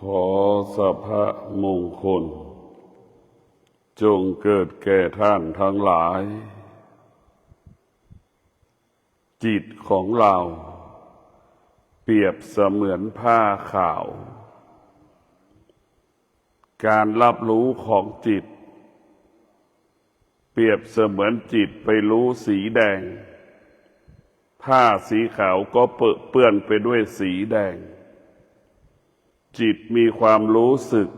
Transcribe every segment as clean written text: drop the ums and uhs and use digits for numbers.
ขอสัพพะมงคลจงเกิดแก่ท่านทั้งหลายจิตของเราเปรียบเสมือนผ้าขาวการรับรู้ของจิตเปรียบเสมือนจิตไปรู้สีแดงผ้าสีขาวก็เปื้อนไปด้วยสีแดงจิตมีความรู้สึก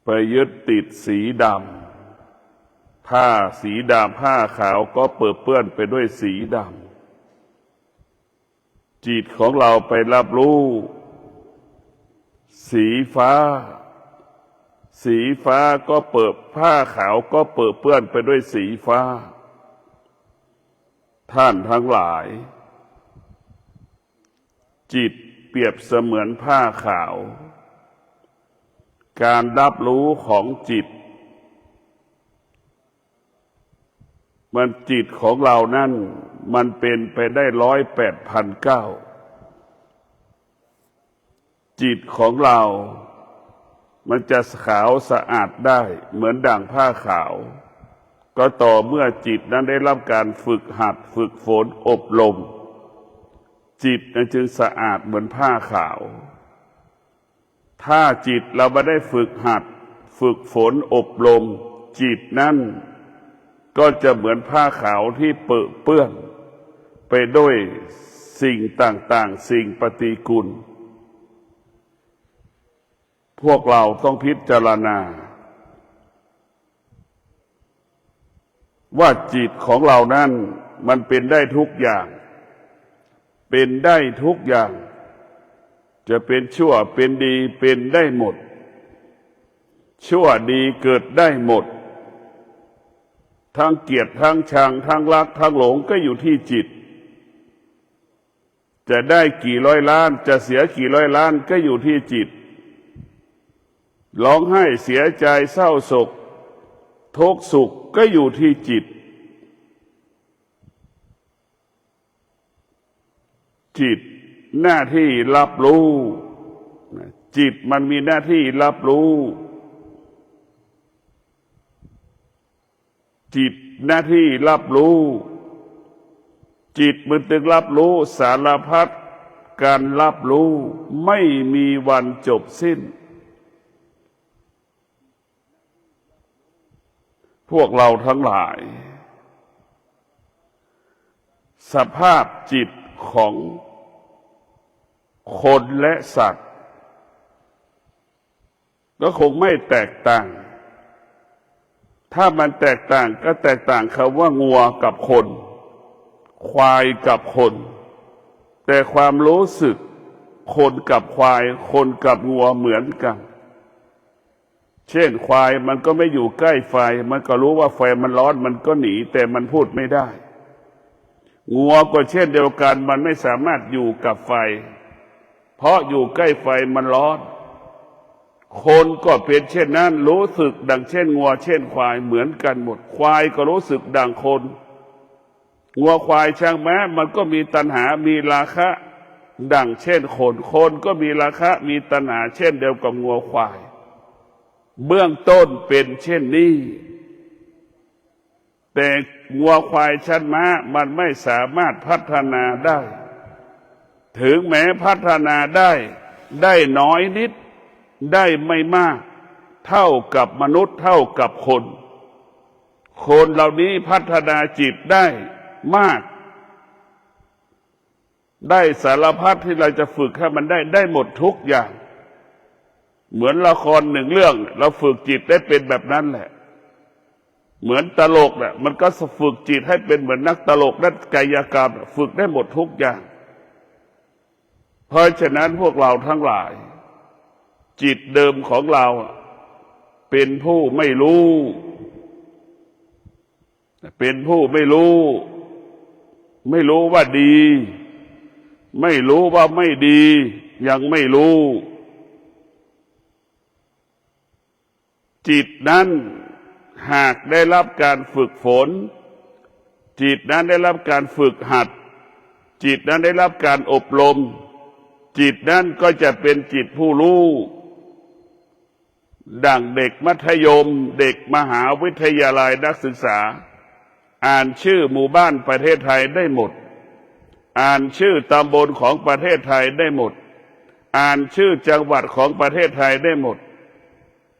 ไปยึดติดสีดำผ้าสีดำผ้าขาวก็เปื้อนไปด้วยสีดำจิตของเราไปรับรู้สีฟ้าสีฟ้าก็ผ้าขาวก็เปื้อนไปด้วยสีฟ้าท่านทั้งหลายจิตเปรียบเสมือนผ้าขาวการรับรู้ของจิตมันจิตของเรานั่นมันเป็นไปได้108,900จิตของเรามันจะขาวสะอาดได้เหมือนดั่งผ้าขาวก็ต่อเมื่อจิตนั้นได้รับการฝึกหัดฝึกฝนอบรมจิตนั้นจึงสะอาดเหมือนผ้าขาวถ้าจิตเราไม่ได้ฝึกหัดฝึกฝนอบรมจิตนั้นก็จะเหมือนผ้าขาวที่เปื้อนไปด้วยสิ่งต่างๆสิ่งปฏิกูลพวกเราต้องพิจารณาว่าจิตของเรานั้นมันเป็นได้ทุกอย่างเป็นได้ทุกอย่างจะเป็นชั่วเป็นดีเป็นได้หมดชั่วดีเกิดได้หมดทั้งเกลียดทั้งชังทั้งรักทั้งหลงก็อยู่ที่จิตจะได้กี่ร้อยล้านจะเสียกี่ร้อยล้านก็อยู่ที่จิตร้องไห้เสียใจเศร้าโศกทุกข์สุขก็อยู่ที่จิตจิตหน้าที่รับรู้จิตมันมีหน้าที่รับรู้จิตหน้าที่รับรู้จิตมันตึงรับรู้สารพัดการรับรู้ไม่มีวันจบสิ้นพวกเราทั้งหลายสภาพจิตของคนและสัตว์ก็คงไม่แตกต่างถ้ามันแตกต่างก็แตกต่างคำว่างัวกับคนควายกับคนแต่ความรู้สึกคนกับควายคนกับงัวเหมือนกันเช่นควายมันก็ไม่อยู่ใกล้ไฟมันก็รู้ว่าไฟมันร้อนมันก็หนีแต่มันพูดไม่ได้งัวก็เช่นเดียวกันมันไม่สามารถอยู่กับไฟเพราะอยู่ใกล้ไฟมันร้อนคนก็เป็นเช่นนั้นรู้สึกดังเช่นงัวเช่นควายเหมือนกันหมดควายก็รู้สึกดังคนงัวควายช้างม้ามันก็มีตัณหามีราคะดังเช่นคนคนก็มีราคะมีตัณหาเช่นเดียวกับงัวควายเบื้องต้นเป็นเช่นนี้แต่งัวควายชั้นม้ามันไม่สามารถพัฒนาได้ถึงแม้พัฒนาได้น้อยนิดได้ไม่มากเท่ากับมนุษย์เท่ากับคนคนเหล่านี้พัฒนาจิตได้มากได้สารพัดที่เราจะฝึกให้มันได้หมดทุกอย่างเหมือนละครหนึ่งเรื่องเราฝึกจิตได้เป็นแบบนั้นแหละเหมือนตลกแหละมันก็ฝึกจิตให้เป็นเหมือนนักตลกนักกายกรรมฝึกได้หมดทุกอย่างเพราะฉะนั้นพวกเราทั้งหลายจิตเดิมของเราเป็นผู้ไม่รู้เป็นผู้ไม่รู้ว่าดีไม่รู้ว่าไม่ดียังไม่รู้จิตนั้นหากได้รับการฝึกฝนจิตนั้นได้รับการฝึกหัดจิตนั้นได้รับการอบรม จิตนั้นก็จะเป็นจิตผู้รู้ดั่งเด็กมัธยมเด็กมหาวิทยาลัยนักศึกษาอ่านชื่อหมู่บ้านประเทศไทยได้หมดอ่านชื่อตำบลของประเทศไทยได้หมดอ่านชื่อจังหวัดของประเทศไทยได้หมด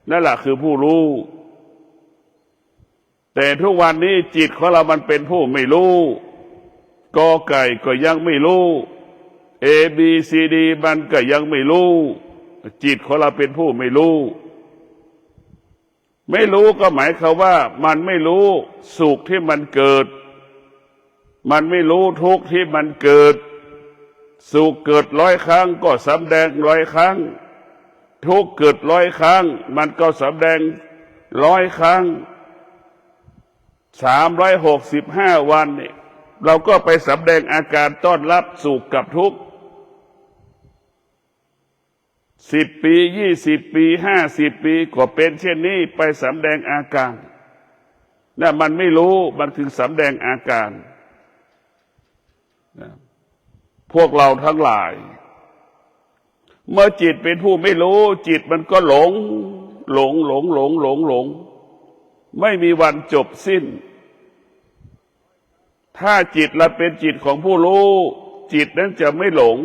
นั่นแหละคือผู้รู้แต่ทุกวันนี้จิตของเรามันเป็นผู้ไม่รู้กอไก่ก็ยังไม่รู้ A B C D มันก็ยังไม่รู้จิตของเราเป็นผู้ไม่รู้ไม่รู้ก็หมายความว่ามันไม่รู้สุขที่มันเกิดมันไม่รู้ทุกข์ที่มันเกิดสุขเกิด100 ครั้งก็สำแดง100 ครั้งทุกข์เกิด100 ครั้งมันก็สำแดง100 ครั้ง365 วันนี่เราก็ไปสำแดงอาการต้อนรับสุขกับทุกข์10 ปี20 ปี50 ปีก็เป็นเช่นนี้ไปสำแดงอาการนั่นมันไม่รู้มันถึงสำแดงอาการพวกเราทั้งหลายเมื่อจิตเป็นผู้ไม่รู้จิตมันก็หลงไม่มีวันจบสิ้นถ้าจิตเราเป็นจิตของผู้รู้จิตนั้นจะไม่หลง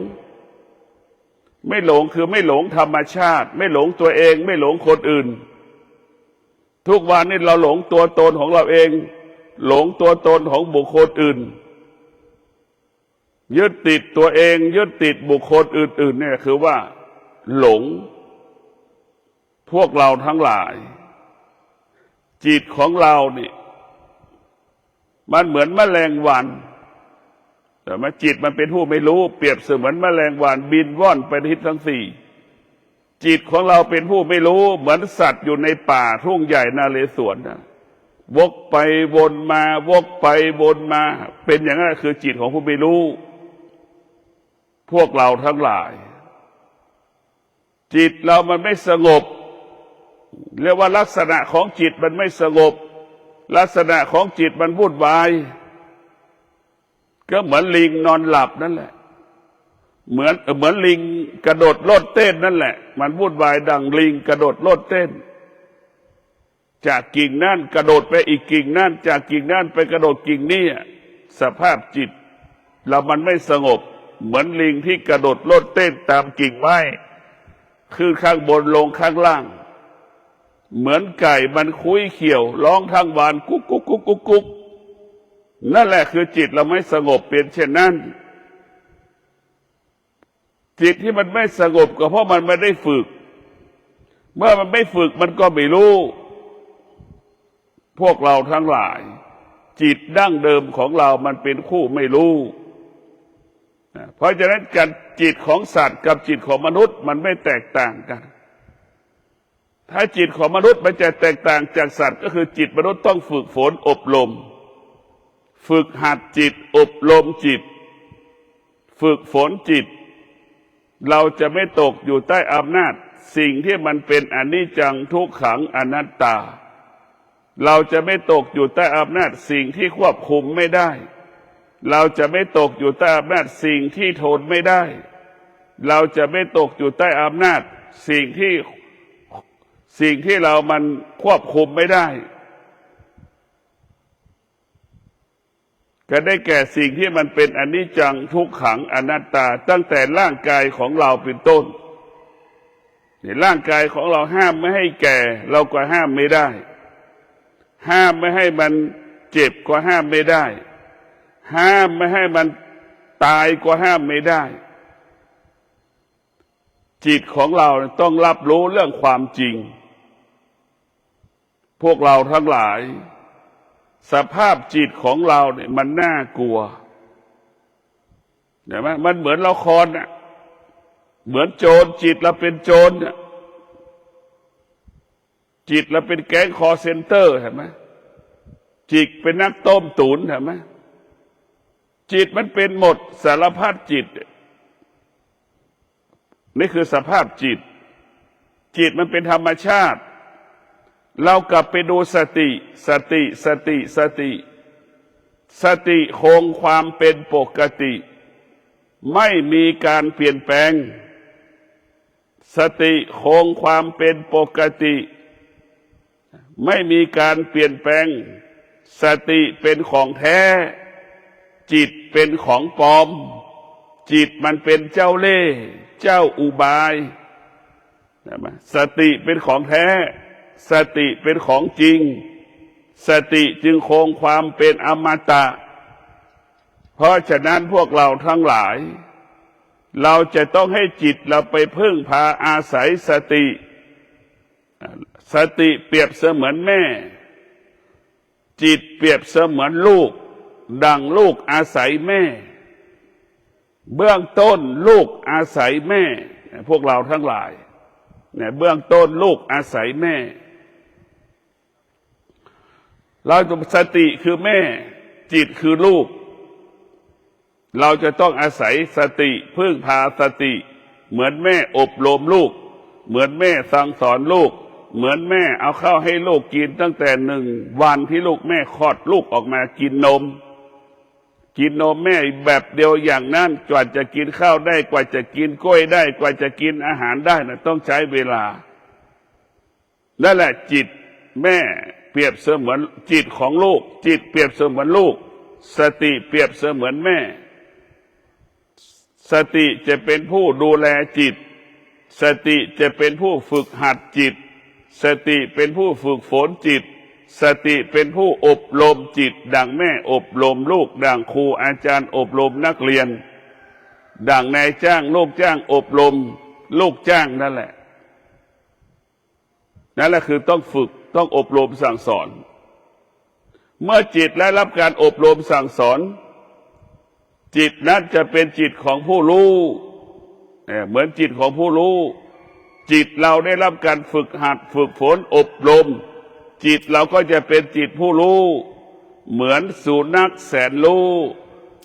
คือไม่หลงธรรมชาติไม่หลงตัวเองไม่หลงคนอื่นทุกวันนี้เราหลงตัวตนของเราเองหลงตัวตนของบุคคลอื่นยึดติดตัวเองยึดติดบุคคลอื่นๆเนี่ยคือว่าหลงพวกเราทั้งหลายจิตของเรานี่มันเหมือนแมลงวันแต่มาจิตมันเป็นผู้ไม่รู้เปรียบเสมือนแมลงวันบินว่อนไปทิศทั้งสี่จิตของเราเป็นผู้ไม่รู้เหมือนสัตว์อยู่ในป่าทุ่งใหญ่นาเรศวรนะวกไปวนมาวกไปวนมาเป็นอย่างนั้นคือจิตของผู้ไม่รู้พวกเราทั้งหลายจิตเรามันไม่สงบเรียกว่าลักษณะของจิตมันไม่สงบลักษณะของจิตมันวุ่นวายก็เหมือนลิงนอนหลับนั่นแหละเหมือนลิงกระโดดโลดเต้นนั่นแหละมันวุ่นวายดังลิงกระโดดโลดเต้นจากกิ่งนั่นกระโดดไปอีกกิ่งนั่นจากกิ่งนั่นไปกระโดดกิ่งนี้สภาพจิตเรามันไม่สงบเหมือนลิงที่กระโดดโลดเต้นตามกิ่งไม้ขึ้นข้างบนลงข้างล่างเหมือนไก่มันคุ้ยเขี่ยวร้องทั้งวันกุ๊กกุ๊กกุ๊กกุ๊กกุ๊กนั่นแหละคือจิตเราไม่สงบเป็นเช่นนั้นจิตที่มันไม่สงบก็เพราะมันไม่ได้ฝึกเมื่อมันไม่ฝึกมันก็ไม่รู้พวกเราทั้งหลายจิตดั้งเดิมของเรามันเป็นคู่ไม่รู้เพราะฉะนั้นการจิตของสัตว์กับจิตของมนุษย์มันไม่แตกต่างกันถ้าจิตของมนุษย์มันจะแตกต่างจากสัตว์ก็คือจิตมนุษย์ต้องฝึกฝนอบรมฝึกหัดจิตอบรมจิตฝึกฝนจิตเราจะไม่ตกอยู่ใต้อำนาจสิ่งที่มันเป็นอนิจจังทุกขังอนัตตาเราจะไม่ตกอยู่ใต้อำนาจสิ่งที่ควบคุมไม่ได้เราจะไม่ตกอยู่ใต้อำนาจสิ่งที่ทนไม่ได้เราจะไม่ตกอยู่ใต้อำนาจสิ่งที่เรามันควบคุมไม่ได้ก็ได้แก่สิ่งที่มันเป็นอนิจจังทุกขังอนัตตาตั้งแต่ร่างกายของเราเป็นต้นร่างกายของเราห้ามไม่ให้แก่เราก็ห้ามไม่ได้ห้ามไม่ให้มันเจ็บก็ห้ามไม่ได้ห้ามไม่ให้มันตายก็ห้ามไม่ได้จิตของเราต้องรับรู้เรื่องความจริงพวกเราทั้งหลายสภาพจิตของเราเนี่ยมันน่ากลัวเห็นไหมมันเหมือนละครน่ะเหมือนโจรจิตเราเป็นโจรน่ะจิตเราเป็นแก๊งคอเซ็นเตอร์เห็นไหมจิตเป็นนักต้มตุ๋นเห็นไหมจิตมันเป็นหมดสารพัดจิตนี่คือสภาพจิตจิตมันเป็นธรรมชาติเรากลับไปดูสติคงความเป็นปกติ ไม่มีการเปลี่ยนแปลงสติคงความเป็นปกติไม่มีการเปลี่ยนแปลงสติเป็นของแท้จิตเป็นของปลอมจิตมันเป็นเจ้าเล่ห์เจ้าอุบายสติเป็นของแท้สติเป็นของจริงสติจึงคงความเป็นอมตะเพราะฉะนั้นพวกเราทั้งหลายเราจะต้องให้จิตเราไปพึ่งพาอาศัยสติสติเปรียบเสมือนแม่จิตเปรียบเสมือนลูกดังลูกอาศัยแม่เบื้องต้นลูกอาศัยแม่พวกเราทั้งหลายเนี่ยเบื้องต้นลูกอาศัยแม่เราสติคือแม่จิตคือลูกเราจะต้องอาศัยสติพึ่งพาสติเหมือนแม่อบรมลูกเหมือนแม่สั่งสอนลูกเหมือนแม่เอาข้าวให้ลูกกินตั้งแต่1 วันที่ลูกแม่คลอดลูกออกมากินนมแม่แบบเดียวอย่างนั้นกว่าจะกินข้าวได้กว่าจะกินกล้วยได้กว่าจะกินอาหารได้นะต้องใช้เวลานั่นแหละจิตแม่เปรียบเสมือนจิตของลูกจิตเปรียบเสมือนลูกสติเปรียบเสมือนแม่สติจะเป็นผู้ดูแลจิตสติจะเป็นผู้ฝึกหัดจิตสติเป็นผู้ฝึกฝนจิตสติเป็นผู้อบรมจิตดังแม่อบรมลูกดังครูอาจารย์อบรมนักเรียนดังนายจ้างลูกจ้างอบรมลูกจ้างนั่นแหละคือต้องฝึกต้องอบรมสั่งสอนเมื่อจิตได้รับการอบรมสั่งสอนจิตนั้นจะเป็นจิตของผู้รู้เหมือนจิตของผู้รู้จิตเราได้รับการฝึกหัดฝึกฝนอบรมจิตเราก็จะเป็นจิตผู้รู้เหมือนสุนัขแสนรู้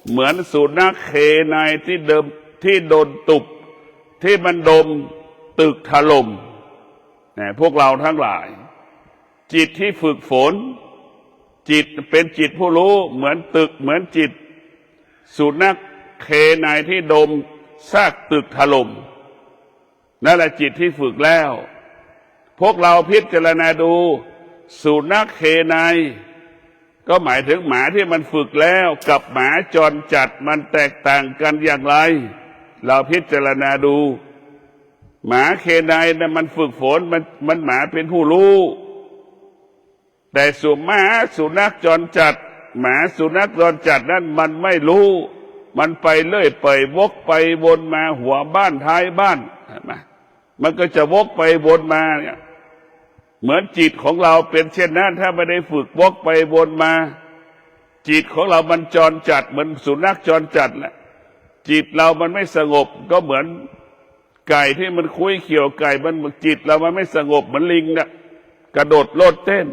เหมือนสุนัขเคนายที่โดนตุบที่มันดมตึกถล่มพวกเราทั้งหลายจิตที่ฝึกฝนจิตเป็นจิตผู้รู้เหมือนตึกเหมือนจิตสุนัขเคนายที่ดมซากตึกถล่มนั่นแหละจิตที่ฝึกแล้วพวกเราพิจารณาดูสุนัขเคนายก็หมายถึงหมาที่มันฝึกแล้วกับหมาจรจัดมันแตกต่างกันอย่างไรเราพิจารณาดูหมาเคนายนะมันฝึกฝนมันหมาเป็นผู้รู้แต่สุนัขจรจัดหมาสุนัขจรจัดนั้นมันไม่รู้มันไปเลื่อยเปื่อยวกไปวนมาหัวบ้านท้ายบ้านมันก็จะวกไปวนมาเนี่ยเหมือนจิตของเราเป็นเช่นนั้นถ้าไม่ได้ฝึกวกไปวนมาจิตของเรามันจรจัดเหมือนสุนัขจรจัดแหละจิตเรามันไม่สงบก็เหมือนไก่ที่มันคุ้ยเขี่ยวไก่มันจิตเรามันไม่สงบเหมือนลิงนะกระโดดโลดเต้น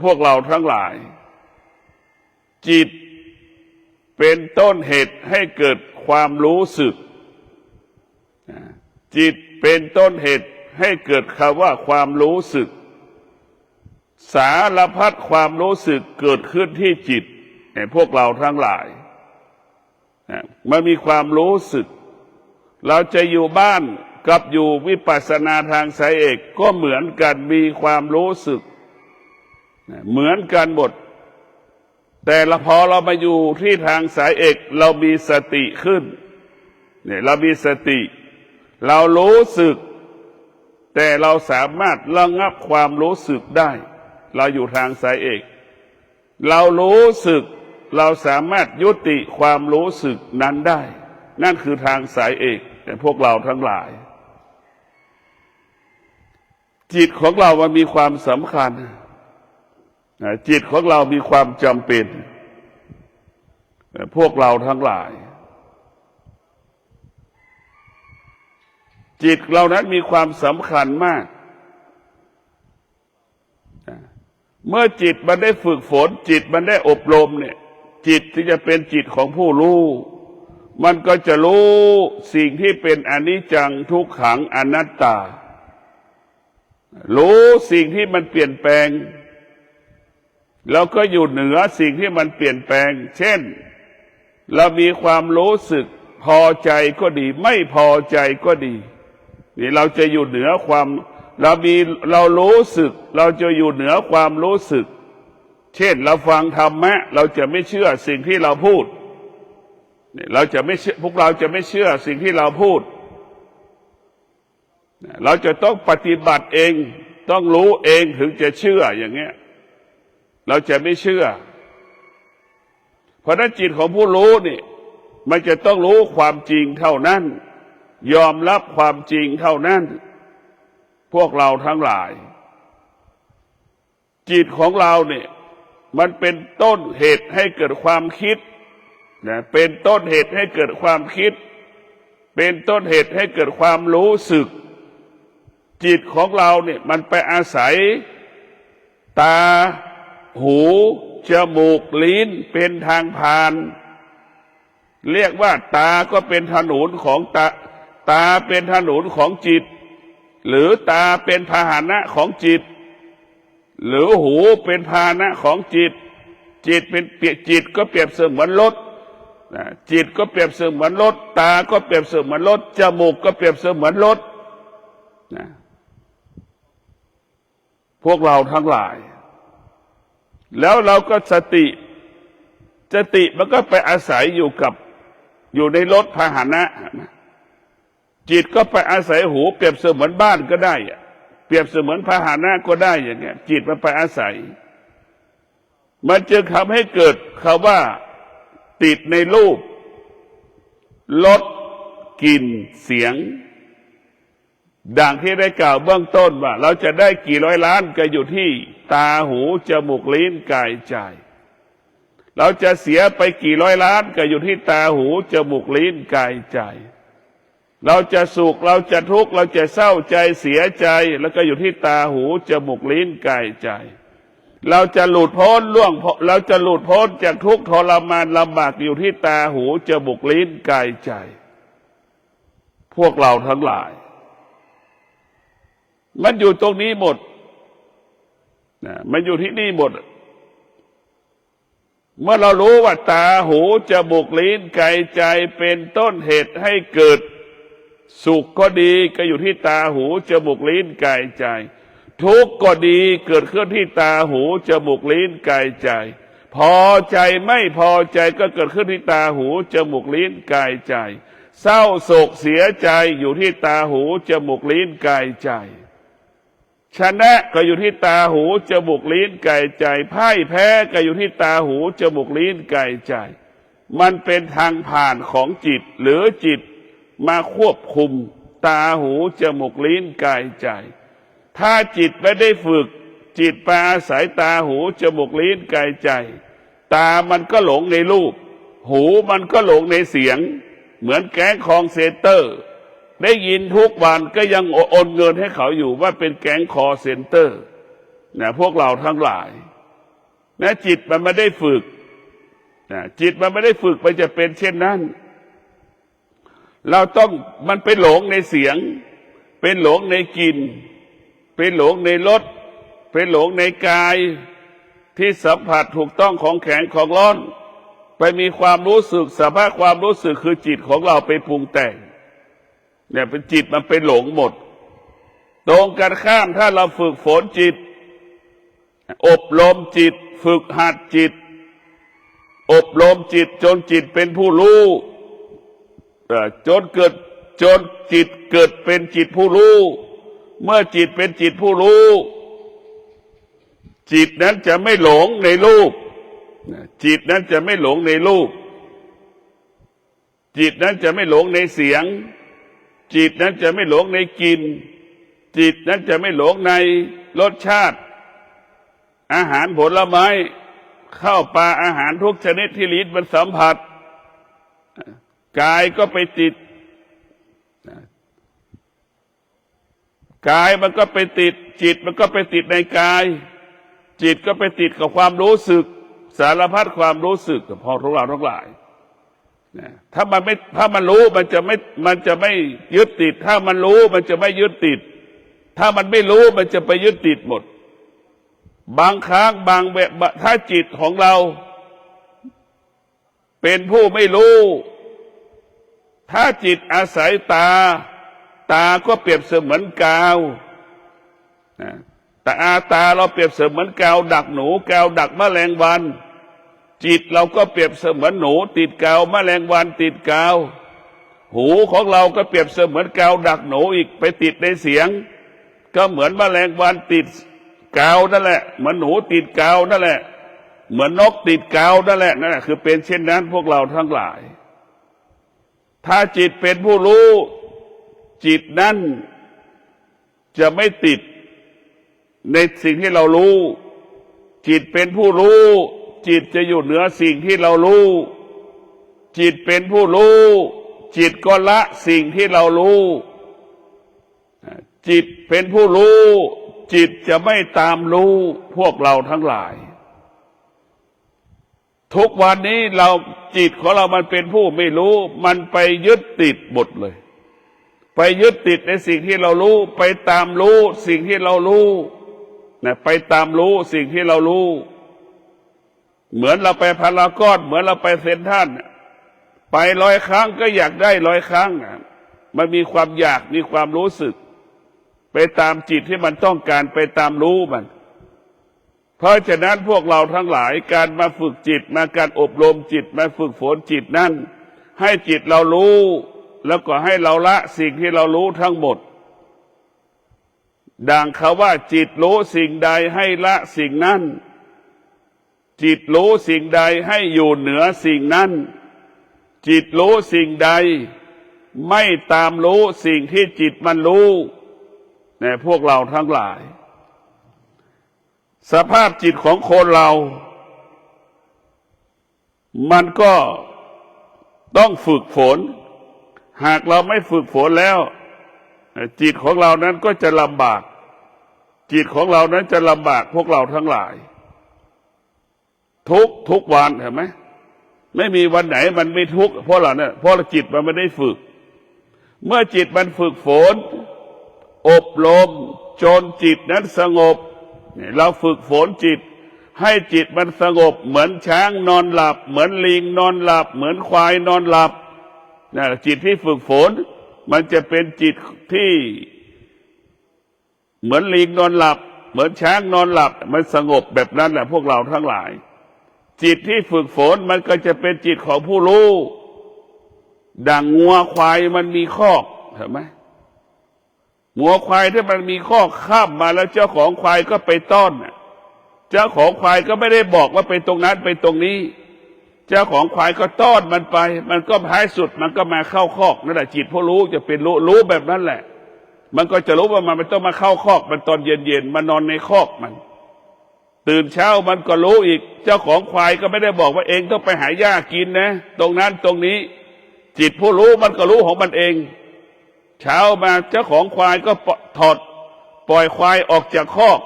พวกเราทั้งหลายจิตเป็นต้นเหตุให้เกิดความรู้สึกจิตเป็นต้นเหตุให้เกิดคำว่าความรู้สึกสารพัดความรู้สึกเกิดขึ้นที่จิตพวกเราทั้งหลายมันมีความรู้สึกเราจะอยู่บ้านกับอยู่วิปัสสนาทางสายเอกก็เหมือนกันมีความรู้สึกเหมือนกันหมดแต่พอเรามาอยู่ที่ทางสายเอกเรามีสติขึ้นเรามีสติเรารู้สึกแต่เราสามารถระงับความรู้สึกได้เราอยู่ทางสายเอกเรารู้สึกเราสามารถยุติความรู้สึกนั้นได้นั่นคือทางสายเอกแต่พวกเราทั้งหลายจิตของเรามันมีความสำคัญจิตของเรามีความจำเป็นพวกเราทั้งหลายจิตเรานั้นมีความสำคัญมากเมื่อจิตมันได้ฝึกฝนจิตมันได้อบรมเนี่ยจิตที่จะเป็นจิตของผู้รู้มันก็จะรู้สิ่งที่เป็นอนิจจังทุกขังอนัตตารู้สิ่งที่มันเปลี่ยนแปลงแล้วก็อยู่เหนือสิ่งที่มันเปลี่ยนแปลงเช่น เรามีความรู้สึกพอใจก็ดีไม่พอใจก็ดีนี่เราจะอยู่เหนือความเรารู้สึกเราจะอยู่เหนือความรู้สึกเช่นเราฟังธรรมะเราจะไม่เชื่อสิ่งที่เราพูดเราจะไม่เชื่อพวกเราจะไม่เชื่อสิ่งที่เราพูดเราจะต้องปฏิบัติเองต้องรู้เองถึงจะเชื่ออย่างเงี้ยเราจะไม่เชื่อเพราะนั้นจิตของผู้รู้นี่มันจะต้องรู้ความจริงเท่านั้นยอมรับความจริงเท่านั้นพวกเราทั้งหลายจิตของเราเนี่ยมันเป็นต้นเหตุให้เกิดความคิดนะเป็นต้นเหตุให้เกิดความคิดเป็นต้นเหตุให้เกิดความรู้สึกจิตของเราเนี่ยมันไปอาศัยตาหูจมูกลิ้นเป็นทางผ่านเรียกว่าตาก็เป็นถนนของตาเป็นถนนของจิตหรือตาเป็นพาหนะของจิตหรือหูเป็นพาหนะของจิตจิตก็เปรียบเสมือนรถจิตก็เปรียบเสมือนรถตาก็เปรียบเสมือนรถจมูกก็เปรียบเสมือนรถพวกเราทั้งหลายแล้วเราก็สติมันก็ไปอาศัยอยู่ในรถพาหนะจิตก็ไปอาศัยหูเปรียบเสมือนบ้านก็ได้เปรียบเสมือนพาหนะก็ได้อย่างเงี้ยจิตมันไปอาศัยมันจึงทำให้เกิดคำว่าติดในรูปรสกลิ่นเสียงดังที่ได้กล่าวเบื้องต้นว่าเราจะได้กี่ร้อยล้านก็อยู่ที่ตาหูจมูกลิ้นกายใจเราจะเสียไปกี่ร้อยล้านก็อยู่ที่ตาหูจมูกลิ้นกายใจเราจะสุขเราจะทุกข์เราจะเศร้าใจเสียใจแล้วก็อยู่ที่ตาหูจมูกลิ้นกายใจเราจะหลุดพ้นเราจะหลุดพ้นจากทุกข์ทรมานลำบากอยู่ที่ตาหูจมูกลิ้นกายใจพวกเราทั้งหลายมันอยู่ตรงนี้หมดมันอยู่ที่นี่หมดเมื่อเรารู้ว่าตาหูจมูกลิ้นกายใจเป็นต้นเหตุให้เกิดสุขก็ดีก็อยู่ที่ตาหูจมูกลิ้นกายใจทุกข์ก็ดีเกิดขึ้นที่ตาหูจมูกลิ้นกายใจพอใจไม่พอใจก็เกิดขึ้นที่ตาหูจมูกลิ้นกายใจเศร้าโศกเสียใจอยู่ที่ตาหูจมูกลิ้นกายใจชนะก็อยู่ที่ตาหูจมูกลิ้นกายใจพ่ายแพ้ก็อยู่ที่ตาหูจมูกลิ้นกายใจมันเป็นทางผ่านของจิตหรือจิตมาควบคุมตาหูจมูกลิ้นกายใจถ้าจิตไม่ได้ฝึกจิตไปอาศัยตาหูจมูกลิ้นกายใจตามันก็หลงในรูปหูมันก็หลงในเสียงเหมือนแก๊งคอลเซ็นเตอร์ได้ยินทุกวันก็ยังโอนเงินให้เขาอยู่ว่าเป็นแก๊งคอลเซ็นเตอร์พวกเราทั้งหลายจิตมันไม่ได้ฝึกจิตมันไม่ได้ฝึกมันจะเป็นเช่นนั้นเราต้องมันเป็นหลงในเสียงเป็นหลงในกลิ่นเป็นหลงในรสเป็นหลงในกายที่สัมผัสถูกต้องของแข็งของร้อนไปมีความรู้สึกสภาพความรู้สึกคือจิตของเราไปปรุงแต่งเป็นจิตมันเป็นหลงหมดตรงกันข้ามถ้าเราฝึกฝนจิตอบรมจิตฝึกหัดจิตอบรมจิตจนจิตเป็นผู้รู้จนจิตเกิดเป็นจิตผู้รู้เมื่อจิตเป็นจิตผู้รู้จิตนั้นจะไม่หลงในรูปจิตนั้นจะไม่หลงในรูปจิตนั้นจะไม่หลงในเสียงจิตนั้นจะไม่หลงในกลิ่นจิตนั้นจะไม่หลงในรสชาติอาหารผลไม้ข้าวปลาอาหารทุกชนิดที่ลิ้นมันสัมผัสกายก็ไปติดกายมันก็ไปติดจิตมันก็ไปติดในกายจิตก็ไปติดกับความรู้สึกสารพัดความรู้สึกกับพอทุกเราทั้งหลายถ้ามันรู้มันจะไม่ยึดติดถ้ามันรู้มันจะไม่ยึดติดถ้ามันไม่รู้มันจะไปยึดติดหมดบางครั้งบางแบบถ้าจิตของเรา เป็นผู้ไม่รู้ ถ้าจิตอาศัยตาก็เปรียบเสมือนกาวแต่ตาเราเปรียบเสมือนกาวดักหนูกาวดักแมลงวันจิตเราก็เปรียบเสมือนหนูติดกาวแมลงวันติดกาวหูของเราก็เปรียบเสมือนกาวดักหนูอีกไปติดในเสียงก็เหมือนแมลงวันติดกาวนั่นแหละเหมือนหนูติดกาวนั่นแหละเหมือนนกติดกาวนั่นแหละนั่นคือเป็นเช่นนั้นพวกเราทั้งหลายถ้าจิตเป็นผู้รู้จิตนั้นจะไม่ติดในสิ่งที่เรารู้จิตเป็นผู้รู้จิตจะอยู่เหนือสิ่งที่เรารู้จิตเป็นผู้รู้จิตก็ละสิ่งที่เรารู้จิตเป็นผู้รู้จิตจะไม่ตามรู้พวกเราทั้งหลายทุกวันนี้เราจิตของเรามันเป็นผู้ไม่รู้มันไปยึดติดหมดเลยไปยึดติดในสิ่งที่เรารู้ไปตามรู้สิ่งที่เรารู้นะไปตามรู้สิ่งที่เรารู้เหมือนเราไปพารากอนเหมือนเราไปเซ็นทรัลไป100 ครั้งก็อยากได้100 ครั้งมันมีความอยากมีความรู้สึกไปตามจิตที่มันต้องการไปตามรู้มันเพราะฉะนั้นพวกเราทั้งหลายการมาฝึกจิตมาการอบรมจิตมาฝึกฝนจิตนั่นให้จิตเรารู้แล้วก็ให้เราละสิ่งที่เรารู้ทั้งหมดดังคำว่าจิตรู้สิ่งใดให้ละสิ่งนั้นจิตรู้สิ่งใดให้อยู่เหนือสิ่งนั้นจิตรู้สิ่งใดไม่ตามรู้สิ่งที่จิตมันรู้เนี่ยพวกเราทั้งหลายสภาพจิตของคนเรามันก็ต้องฝึกฝนหากเราไม่ฝึกฝนแล้วจิตของเรานั้นก็จะลำบากจิตของเรานั้นจะลำบากพวกเราทั้งหลายทุกวันเห็นไหมไม่มีวันไหนมันไม่ทุกข์เพราะเราเนี่ยเพราะจิตมันไม่ได้ฝึกเมื่อจิตมันฝึกฝนอบรมจนจิตนั้นสงบเราฝึกฝนจิตให้จิตมันสงบเหมือนช้างนอนหลับเหมือนลิงนอนหลับเหมือนควายนอนหลับนั่นจิตที่ฝึกฝนมันจะเป็นจิตที่เหมือนลิงนอนหลับเหมือนช้างนอนหลับมันสงบแบบนั้นแหละพวกเราทั้งหลายจิตที่ฝึกฝนมันก็จะเป็นจิตของผู้รู้ดังงัวควายมันมีคอกเห็นไหมงัวควายที่มันมีคอกข้ามมาแล้วเจ้าของควายก็ไปต้อนเจ้าของควายก็ไม่ได้บอกว่าไปตรงนั้นไปตรงนี้เจ้าของควายก็ต้อนมันไปมันก็ท้ายสุดมันก็มาเข้าคอกนั่นแหละจิตผู้รู้จะเป็นรู้แบบนั้นแหละมันก็จะรู้ว่ามันต้องมาเข้าคอกมันตอนเย็นๆมันนอนในคอกมันตื่นเช้ามันก็รู้อีกเจ้าของควายก็ไม่ได้บอกว่าเองต้องไปหาหญ้ากินนะตรงนั้นตรงนี้จิตผู้รู้มันก็รู้ของมันเองเช้ามาเจ้าของควายก็ปล่อยควายออกจากคอก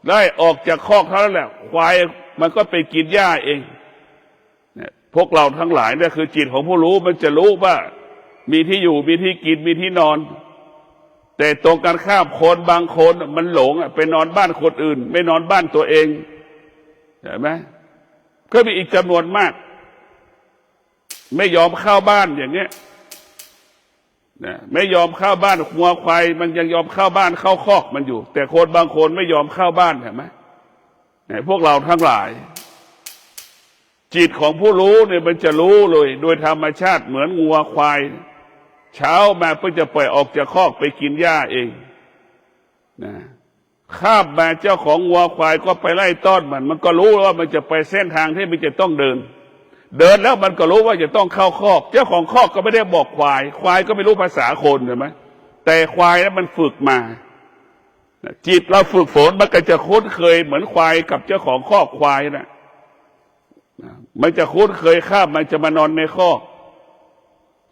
ได้ออกจากคอกเท่านั้นแหละควายมันก็ไปกินหญ้าเองพวกเราทั้งหลายเนี่ยคือจิตของผู้รู้มันจะรู้ว่ามีที่อยู่มีที่กินมีที่นอนแต่ตรงกันข้ามคนบางคนมันหลงไปนอนบ้านคนอื่นไม่นอนบ้านตัวเองเห็นไหมก็มีอีกจำนวนมากไม่ยอมเข้าบ้านอย่างเงี้ยไม่ยอมเข้าบ้านงัวควายมันยังยอมเข้าบ้านเข้าคอกมันอยู่แต่คนบางคนไม่ยอมเข้าบ้านเห็นไหมพวกเราทั้งหลายจิตของผู้รู้เนี่ยมันจะรู้เลยโดยธรรมชาติเหมือนงัวควายเช้ามาเพื่อจะปล่อยออกจากคอกไปกินหญ้าเองข้ามมาเจ้าของงัวควายก็ไปไล่ต้อนมันก็รู้ว่ามันจะไปเส้นทางที่มันจะต้องเดินแล้วมันก็รู้ว่าจะต้องเข้าคอกเจ้าของคอกก็ไม่ได้บอกควายก็ไม่รู้ภาษาคนใช่ไหมแต่ควายนั้นมันฝึกมาจิตเราฝึกฝนมันก็จะคุ้นเคยเหมือนควายกับเจ้าของคอกควายนะมันจะคุ้นเคยข้ามมันจะมานอนในคอก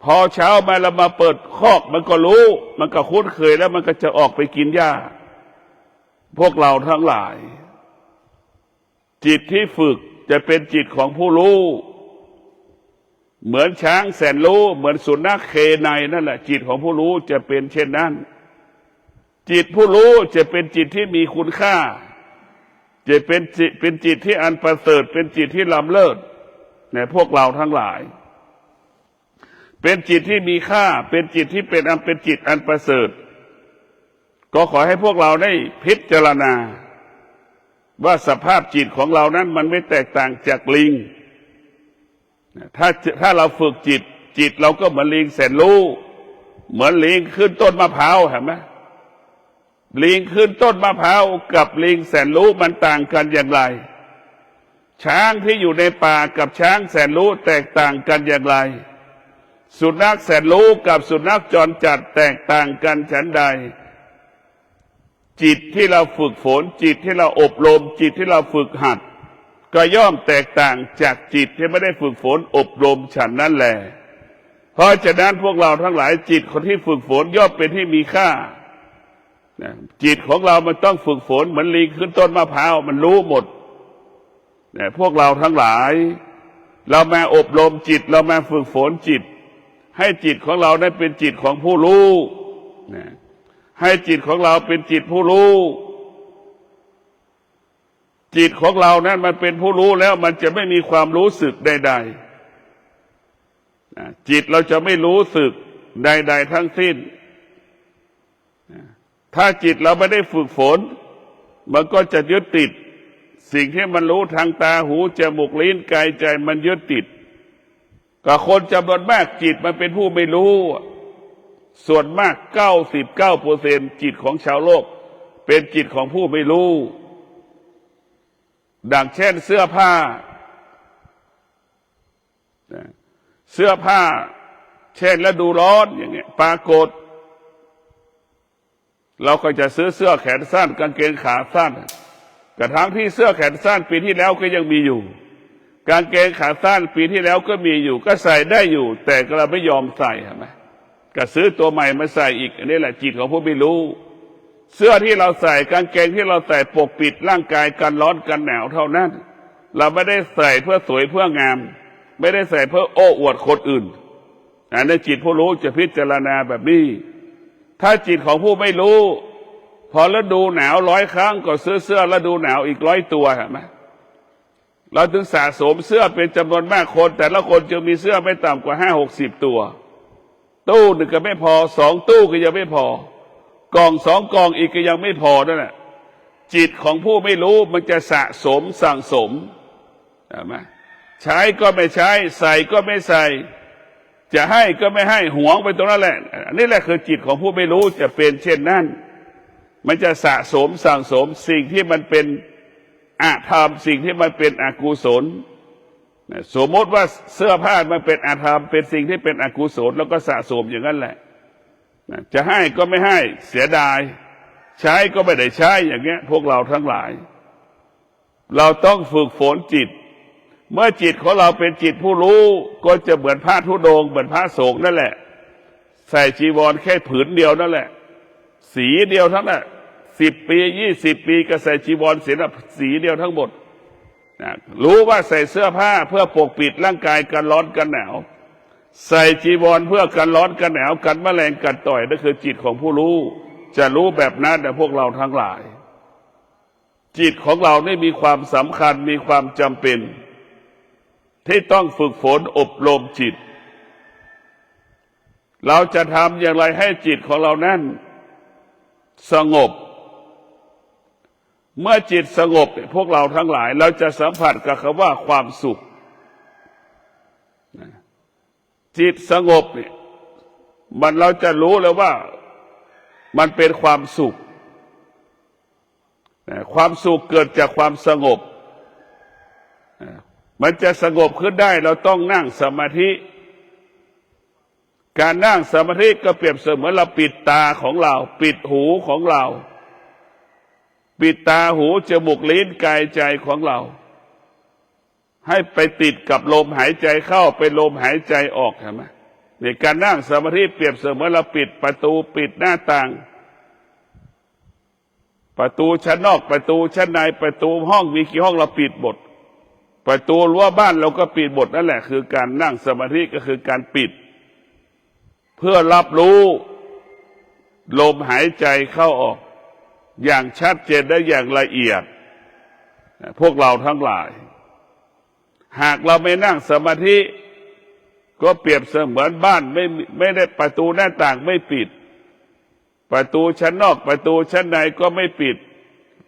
พอเช้ามาเรามาเปิดคอกมันก็รู้มันก็คุ้นเคยแล้วมันก็จะออกไปกินหญ้าพวกเราทั้งหลายจิตที่ฝึกจะเป็นจิตของผู้รู้เหมือนช้างแสนรู้เหมือนสุนัขเคไนนั่นแหละจิตของผู้รู้จะเป็นเช่นนั้นจิตผู้รู้จะเป็นจิตที่มีคุณค่าจะเป็นจิตที่อันประเสริฐเป็นจิตที่ล้ำเลิศ เนี่ยพวกเราทั้งหลายเป็นจิตที่มีค่าเป็นจิตที่เป็นจิตอันประเสริฐก็ขอให้พวกเราได้พิจารณาว่าสภาพจิตของเรานั้นมันไม่แตกต่างจากลิงถ้าเราฝึกจิตเราก็เหมือนลิงแสนรู้เหมือนลิงขึ้นต้นมะพร้าวเห็นไหมลิงขึ้นต้นมะพร้าวกับลิงแสนรู้มันต่างกันอย่างไรช้างที่อยู่ในป่ากับช้างแสนรู้แตกต่างกันอย่างไรสุนัขแสนรู้กับสุนัขจรจัดแตกต่างกันฉันใดจิตที่เราฝึกฝนจิตที่เราอบรมจิตที่เราฝึกหัดก็ย่อมแตกต่างจากจิตที่ไม่ได้ฝึกฝนอบรมฉันนั่นแหละเพราะฉะนั้นพวกเราทั้งหลายจิตคนที่ฝึกฝนย่อมเป็นที่มีค่าจิตของเรามันต้องฝึกฝนเหมือนลิงขึ้นต้นมะพร้าวมันรู้หมดพวกเราทั้งหลายเรามาอบรมจิตเรามาฝึกฝนจิตให้จิตของเราได้เป็นจิตของผู้รู้ให้จิตของเราเป็นจิตผู้รู้จิตของเรานั้นมันเป็นผู้รู้แล้วมันจะไม่มีความรู้สึกใดๆจิตเราจะไม่รู้สึกใดๆทั้งสิ้นถ้าจิตเราไม่ได้ฝึกฝนมันก็จะยึดติดสิ่งที่มันรู้ทางตาหูจมูกลิ้นกายใจมันยึดติดกับคนจำนวนมากจิตมันเป็นผู้ไม่รู้ส่วนมาก 99% จิตของชาวโลกเป็นจิตของผู้ไม่รู้ดังเช่นเสื้อผ้าเช่นฤดูร้อนอย่างเงี้ยปรากฏเราก็จะซื้อเสื้อแขนสั้นกางเกงขาสั้นกระทั่งที่เสื้อแขนสั้นปีที่แล้วก็ยังมีอยู่กางเกงขาสั้นปีที่แล้วก็มีอยู่ก็ใส่ได้อยู่แต่เราไม่ยอมใส่ใช่ไหมก็ซื้อตัวใหม่มาใส่อีกอันนี้แหละจิตของผู้ไม่รู้เสื้อที่เราใส่กางเกงที่เราใส่ปกปิดร่างกายกันร้อนกันหนาวเท่านั้นเราไม่ได้ใส่เพื่อสวยเพื่องามไม่ได้ใส่เพื่อโอ้อวดคนอื่นอันนี้จิตผู้รู้จะพิจารณาแบบนี้ถ้าจิตของผู้ไม่รู้พอฤดูหนาว100 ครั้งก็ซื้อเสื้อฤดูหนาวอีก100 ตัวเห็นไหมเราถึงสะสมเสื้อเป็นจำนวนมากคนแต่ละคนจะมีเสื้อไม่ต่ำกว่า50-60 ตัวตู้หนึ่งก็ไม่พอ2 ตู้ก็ยังไม่พอกล่อง2 กล่องอีกก็ยังไม่พอนั่นแหละจิตของผู้ไม่รู้มันจะสะสมสั่งสมใช่ไหมใช้ก็ไม่ใช้ใส่ก็ไม่ใส่จะให้ก็ไม่ให้หวงไปตรงนั้นแหละนี่แหละคือจิตของผู้ไม่รู้จะเป็นเช่นนั้นมันจะสะสมสั่งสมสิ่งที่มันเป็นอธรรมสิ่งที่มันเป็นอกุศลสมมติว่าเสื้อผ้ามันเป็นอธรรมเป็นสิ่งที่เป็นอกุศลแล้วก็สะสมอย่างนั้นแหละจะให้ก็ไม่ให้เสียดายใช้ก็ไม่ได้ใช้อย่างเงี้ยพวกเราทั้งหลายเราต้องฝึกฝนจิตเมื่อจิตของเราเป็นจิตผู้รู้ก็จะเหมือนพระธุดงค์เหมือนพระสงฆ์นั่นแหละใส่จีวรแค่ผืนเดียวนั่นแหละสีเดียวทั้งนั้น10 ปี20 ปีก็ใส่จีวรสีเดียวทั้งหมดรู้ว่าใส่เสื้อผ้าเพื่อปกปิดร่างกายกันร้อนกันหนาวใส่จีวรเพื่อกันร้อนกันหนาวกันแมลงกันต่อยนั่นคือจิตของผู้รู้จะรู้แบบนั้นแต่พวกเราทั้งหลายจิตของเรานี่มีความสำคัญมีความจำเป็นที่ต้องฝึกฝนอบรมจิตเราจะทำอย่างไรให้จิตของเรานั้นสงบเมื่อจิตสงบพวกเราทั้งหลายเราจะสัมผัสกับคำว่าความสุขจิตสงบเนี่ยเราจะรู้แล้วว่ามันเป็นความสุขความสุขเกิดจากความสงบมันจะสงบขึ้นได้เราต้องนั่งสมาธิการนั่งสมาธิก็เปรียบเสมือนเราปิดตาของเราปิดหูของเราปิดตาหูจมูกลิ้นกายใจของเราให้ไปติดกับลมหายใจเข้าเป็นลมหายใจออกใช่ไหมในการนั่งสมาธิเปรียบเสมือนเราปิดประตูปิดหน้าต่างประตูชั้นนอกประตูชั้นในประตูห้องมีกี่ห้องเราปิดหมดประตูรั้วบ้านเราก็ปิดหมดนั่นแหละคือการนั่งสมาธิก็คือการปิดเพื่อรับรู้ลมหายใจเข้าออกอย่างชัดเจนและอย่างละเอียดพวกเราทั้งหลาย หากเราไม่นั่งสมาธิก็เปรียบเสมือนบ้านไม่ได้ประตูหน้าต่างไม่ปิดประตูชั้นนอกประตูชั้นในก็ไม่ปิด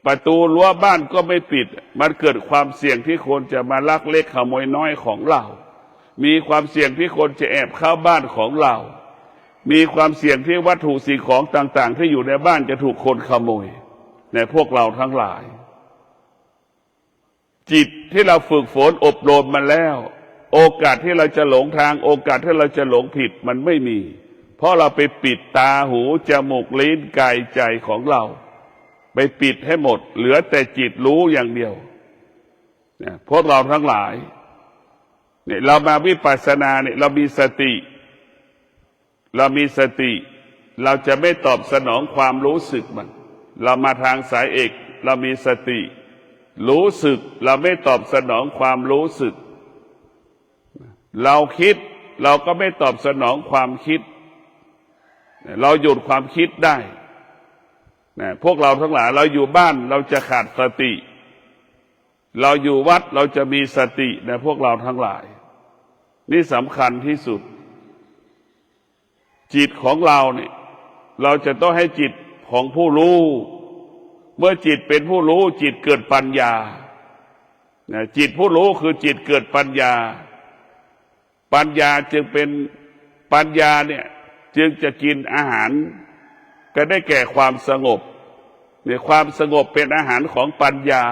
ประตูรั้วบ้านก็ไม่ปิดมันเกิดความเสี่ยงที่คนจะมาลักเล็กขโมยน้อยของเรามีความเสี่ยงที่คนจะแอบเข้าบ้านของเรามีความเสี่ยงที่วัตถุสิ่งของต่างๆที่อยู่ในบ้านจะถูกคนขโมยในพวกเราทั้งหลายจิตที่เราฝึกฝนอบรมมาแล้วโอกาสที่เราจะหลงทางโอกาสที่เราจะหลงผิดมันไม่มีเพราะเราไปปิดตาหูจมูกลิ้นกายใจของเราไปปิดให้หมดเหลือแต่จิตรู้อย่างเดียวเนี่ยพวกเราทั้งหลายเนี่ยเรามาวิปัสสนาเนี่ยเรามีสติเราจะไม่ตอบสนองความรู้สึกมันเรามาทางสายเอกเรามีสติรู้สึกเราไม่ตอบสนองความรู้สึกเราคิดเราก็ไม่ตอบสนองความคิดเราหยุดความคิดได้พวกเราทั้งหลายเราอยู่บ้านเราจะขาดสติเราอยู่วัดเราจะมีสตินะพวกเราทั้งหลายนี่สำคัญที่สุดจิตของเราเนี่ยเราจะต้องให้จิตของผู้รู้เมื่อจิตเป็นผู้รู้จิตเกิดปัญญาจิตผู้รู้คือจิตเกิดปัญญาปัญญาจึงเป็นปัญญาเนี่ยจึงจะกินอาหารก็ได้แก่ความสงบเนี่ยความสงบเป็นอาหารของปัญญา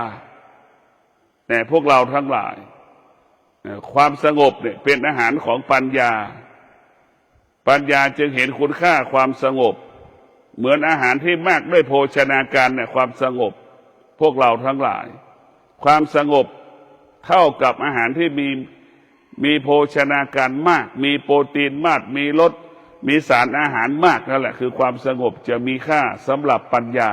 แต่พวกเราทั้งหลายความสงบเนี่ยเป็นอาหารของปัญญาปัญญาจึงเห็นคุณค่าความสงบเหมือนอาหารที่มากด้วยโภชนาการเนี่ยความสงบพวกเราทั้งหลายความสงบเท่ากับอาหารที่มีโภชนาการมากมีโปรตีนมากมีรสมีสารอาหารมากนั่นแหละคือความสงบจะมีค่าสำหรับปัญญา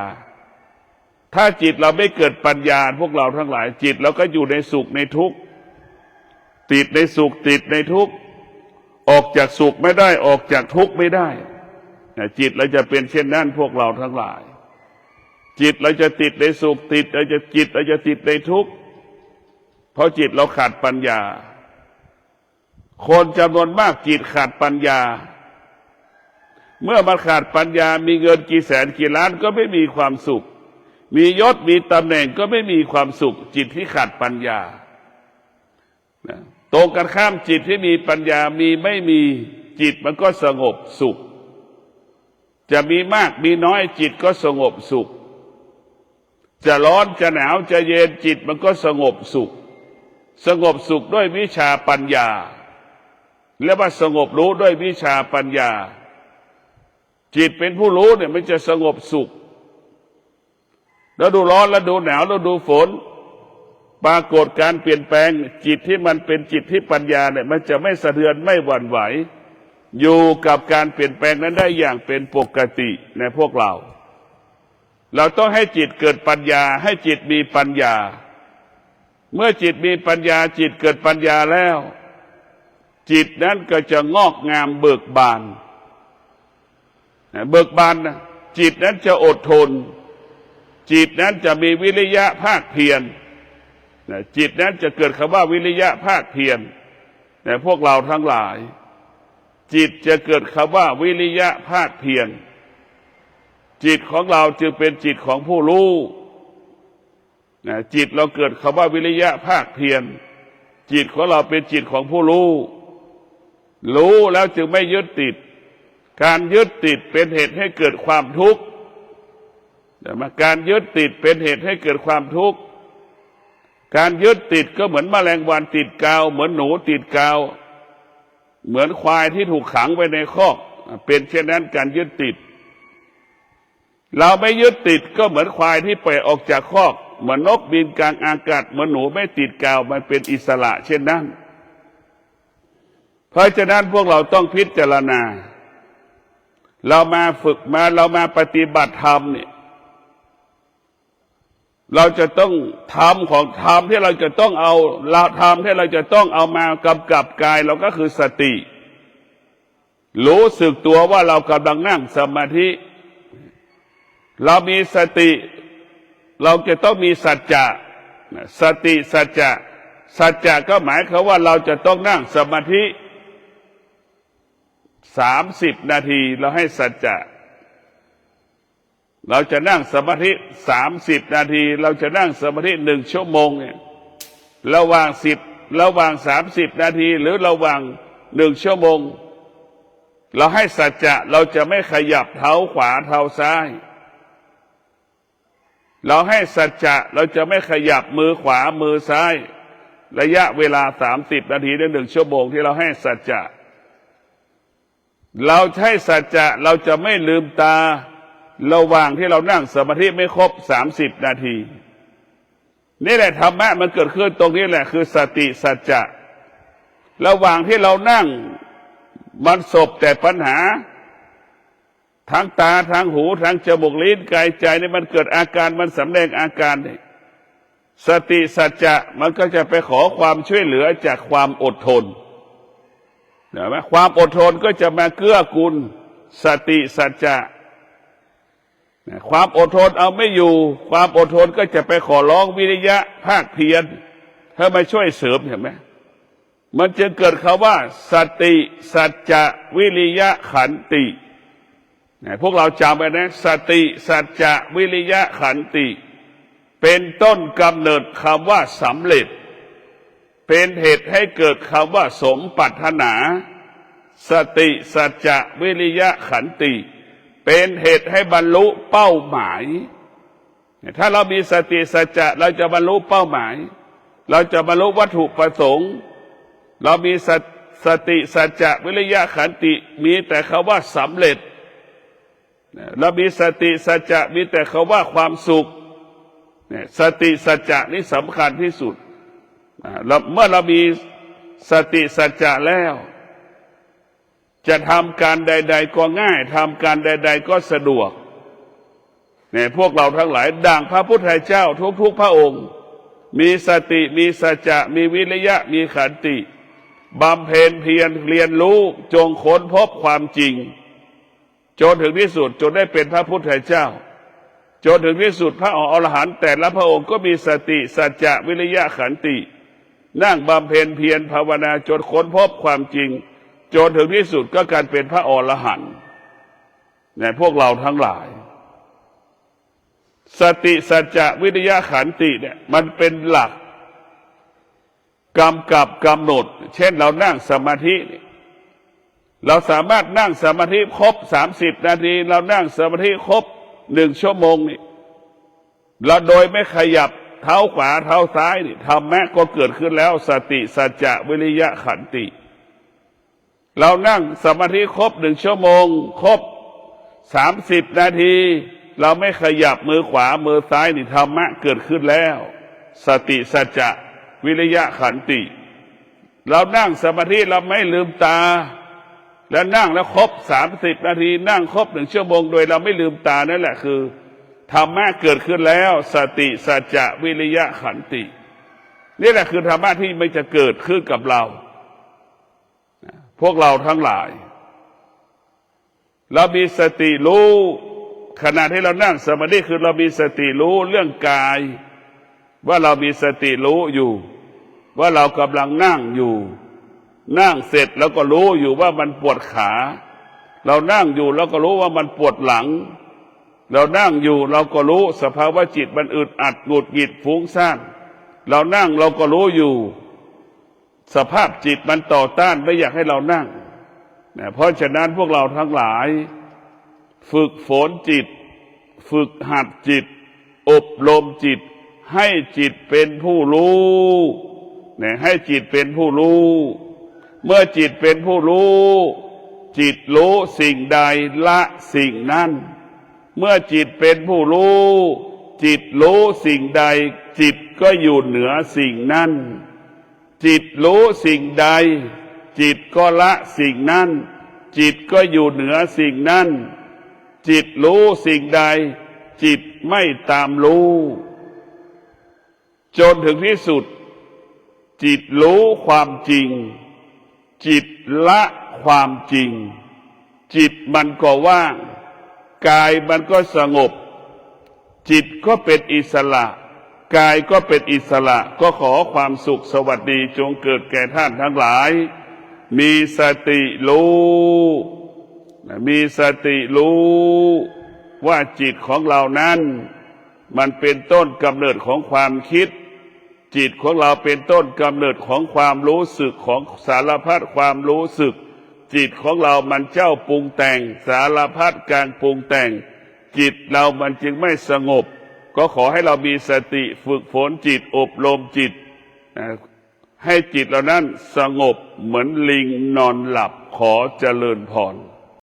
ถ้าจิตเราไม่เกิดปัญญาพวกเราทั้งหลายจิตเราก็อยู่ในสุขในทุกข์ติดในสุขติดในทุกข์ออกจากสุขไม่ได้ออกจากทุกข์ไม่ได้จิตเราจะเป็นเช่นนั้นพวกเราทั้งหลายจิตเราจะติดในสุขติดเราจะติดในทุกข์เพราะจิตเราขาดปัญญาคนจำนวนมากจิตขาดปัญญาเมื่อมันขาดปัญญามีเงินกี่แสนกี่ล้านก็ไม่มีความสุขมียศมีตำแหน่งก็ไม่มีความสุขจิตที่ขาดปัญญาตรงกันข้ามจิตที่มีปัญญามีไม่มีจิตมันก็สงบสุขจะมีมากมีน้อยจิตก็สงบสุขจะร้อนจะหนาวจะเย็นจิตมันก็สงบสุขสงบสุขด้วยวิชาปัญญาและว่าสงบรู้ด้วยวิชาปัญญาจิตเป็นผู้รู้เนี่ยมันจะสงบสุขแล้วดูร้อนแล้วดูหนาวแล้วดูฝนปรากฏการเปลี่ยนแปลงจิตที่มันเป็นจิตที่ปัญญาเนี่ยมันจะไม่สะเทือนไม่หวั่นไหวอยู่กับการเปลี่ยนแปลงนั้นได้อย่างเป็นปกติในพวกเราต้องให้จิตเกิดปัญญาให้จิตมีปัญญาเมื่อจิตมีปัญญาจิตเกิดปัญญาแล้วจิตนั้นก็จะงอกงามเบิกบานนะจิตนั้นจะอดทนจิตนั้นจะมีวิริยะภาคเพียรจิตนั้นจะเกิดคำว่าวิริยะภาคเพียรแต่พวกเราทั้งหลายจิตจะเกิดคำว่าวิริยะภาคเพียรจิตของเราจึงเป็นจิตของผู้รู้จิตเราเกิดคำว่าวิริยะภาคเพียรจิตของเราเป็นจิตของผู้รู้แล้วจึงไม่ยึดติดการยึดติดเป็นเหตุให้เกิดความทุกข์การยึดติดเป็นเหตุให้เกิดความทุกข์การยึดติดก็เหมือนแมลงวันติดกาวเหมือนหนูติดกาวเหมือนควายที่ถูกขังไว้ในคอกเป็นเช่นนั้นการยึดติดเราไม่ยึดติดก็เหมือนควายที่ปล่อยออกจากคอกเหมือนนกบินกลางอากาศเหมือนหนูไม่ติดกาวมันเป็นอิสระเช่นนั้นเพราะฉะนั้นพวกเราต้องพิจารณาเรามาฝึกมาเรามาปฏิบัติธรรมเนี่ยเราจะต้องทำของธรรมที่เราจะต้องเอาเราทำที่เราจะต้องเอามากำกับกายเราก็คือสติรู้สึกตัวว่าเรากำลังนั่งสมาธิเรามีสติเราจะต้องมีสัจจะสติสัจจะ สัจจะก็หมายความว่าเราจะต้องนั่งสมาธิ30 นาทีเราให้สัจจะเราจะนั่งสมาธิ30 นาทีเราจะนั่งสมาธิ1 ชั่วโมงเนี่ยระหว่าง30 นาทีหรือระหว่าง1 ชั่วโมงเราให้สัจจะเราจะไม่ขยับเท้าขวาเท้าซ้ายเราให้สัจจะเราจะไม่ขยับมือขวามือซ้ายระยะเวลา30 นาทีใน1 ชั่วโมงที่เราให้สัจจะเราใช้สัจจะเราจะไม่ลืมตาระหว่างที่เรานั่งสมาธิไม่ครบ30 นาทีนี่แหละธรรมะมันเกิดขึ้นตรงนี้แหละคือสติสัจจะระหว่างที่เรานั่งมันสบแต่ปัญหาทางตาทางหูทางจมูกลิ้นกายใจนี่มันเกิดอาการมันสำแดงอาการนี่สติสัจจะมันก็จะไปขอความช่วยเหลือจากความอดทนเห็นไหมความอดทนก็จะมาเกื้อกูลสติสัจจะความอดทนเอาไม่อยู่ความอดทนก็จะไปขอร้องวิริยะภาคเพียรให้มาช่วยเสริมเห็นไหมมันจึงเกิดคำว่าสติสัจจะวิริยะขันติพวกเราจำไว้นะสติสัจจะวิริยะขันติเป็นต้นกำเนิดคำว่าสำเร็จเป็นเหตุให้เกิดคำว่าสมปรารถนาสติสัจจะวิริยะขันติเป็นเหตุให้บรรลุเป้าหมายถ้าเรามีสติสัจจะเราจะบรรลุเป้าหมายเราจะบรรลุวัตถุประสงค์เรามีสติสัจจะวิริยะขันติมีแต่คำว่าสำเร็จเรามีสติสัจจะมีแต่คำว่าความสุขสติสัจจะนี่สำคัญที่สุดเมื่อเรามีสติสัจจะแล้วจะทำการใดๆก็ง่ายทำการใดๆก็สะดวกเนี่ยพวกเราทั้งหลายดังพระพุทธเจ้าทุกๆพระองค์มีสติมีสัจจะมีวิริยะมีขันติบำเพ็ญเพียรเรียนรู้จงค้นพบความจริงจนถึงที่สุดจนได้เป็นพระพุทธเจ้าจนถึงที่สุดพระอรหันต์แต่ละพระองค์ก็มีสติสัจจะวิริยะขันตินั่งบำเพ็ญเพียรภาวนาจนค้นพบความจริงจนถึงที่สุดก็การเป็นพระอรหันต์เนี่ยพวกเราทั้งหลายสติสัจจะวิริยะขันติเนี่ยมันเป็นหลักกำกับกำหนดเช่นเรานั่งสมาธิเราสามารถนั่งสมาธิครบ30 นาทีเรานั่งสมาธิครบ1 ชั่วโมงนี่เราโดยไม่ขยับเท้าขวาเท้าซ้ายนี่ธรรมะก็เกิดขึ้นแล้วสติสัจจะวิริยะขันติเรานั่งสมาธิครบ1 ชั่วโมงครบ30 นาทีเราไม่ขยับมือขวามือซ้ายนี่ธรรมะเกิดขึ้นแล้วสติสัจจะวิริยะขันติเรานั่งสมาธิเราไม่ลืมตาแล้วนั่งแล้วครบ30 นาทีนั่งครบ1 ชั่วโมงโดยเราไม่ลืมตานั่นแหละคือธรรมะเกิดขึ้นแล้วสติสัจจะวิริยะขันตินี่แหละคือธรรมะที่ไม่จะเกิดขึ้นกับเราพวกเราทั้งหลายเรามีสติรู้ขณะที่เรานั่งสมาธิคือเรามีสติรู้เรื่องกายว่าเรามีสติรู้อยู่ว่าเรากำลังนั่งอยู่นั่งเสร็จแล้วก็รู้อยู่ว่ามันปวดขาเรานั่งอยู่แล้วก็รู้ว่ามันปวดหลังเรานั่งอยู่เราก็รู้สภาวะจิตมันอึดอัดหงุดหงิดฟุ้งซ่านเรานั่งเราก็รู้อยู่สภาพจิตมันต่อต้านไม่อยากให้เรานั่งเพราะฉะนั้นพวกเราทั้งหลายฝึกฝนจิตฝึกหัดจิตอบรมจิตให้จิตเป็นผู้รู้ให้จิตเป็นผู้รู้เมื่อจิตเป็นผู้รู้จิตรู้สิ่งใดละสิ่งนั้นเมื่อจิตเป็นผู้รู้จิตรู้สิ่งใดจิตก็อยู่เหนือสิ่งนั้นจิตรู้สิ่งใดจิตก็ละสิ่งนั้นจิตก็อยู่เหนือสิ่งนั้นจิตรู้สิ่งใดจิตไม่ตามรู้จนถึงที่สุดจิตรู้ความจริงจิตละความจริงจิตมันก็ว่างกายมันก็สงบจิตก็เป็นอิสระ กายก็เป็นอิสระก็ขอความสุขสวัสดีจงเกิดแก่ท่านทั้งหลายมีสติรู้มีสติรู้ว่าจิตของเรานั้นมันเป็นต้นกำเนิดของความคิดจิตของเราเป็นต้นกำเนิดของความรู้สึกของสารพัดความรู้สึกจิตของเรามันเจ้าปรุงแต่งสารพัดการปรุงแต่งจิตเรามันจึงไม่สงบก็ขอให้เรามีสติฝึกฝนจิตอบรมจิตให้จิตเรานั้นสงบเหมือนลิงนอนหลับขอเจริญพร